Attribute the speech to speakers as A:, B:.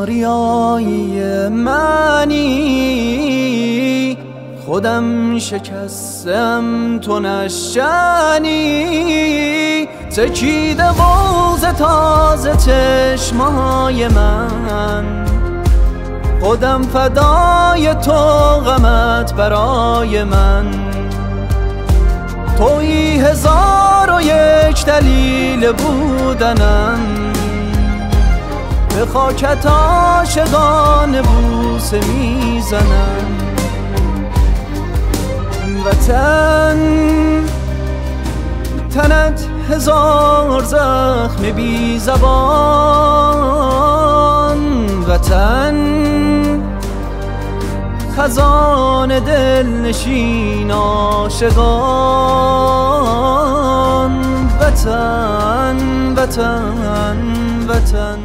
A: آریایی منی، خودم شکستم تو نشنی. تکیده باز تازه چشمای من، خودم فدای تو غمت برای من. تویی 1001 دلیل بودنم، به خاکت عاشقانه بوسه میزنم. وطن تنت 1000 زخم بی زبان، وطن خزان دلنشین عاشقان. وطن وطن وطن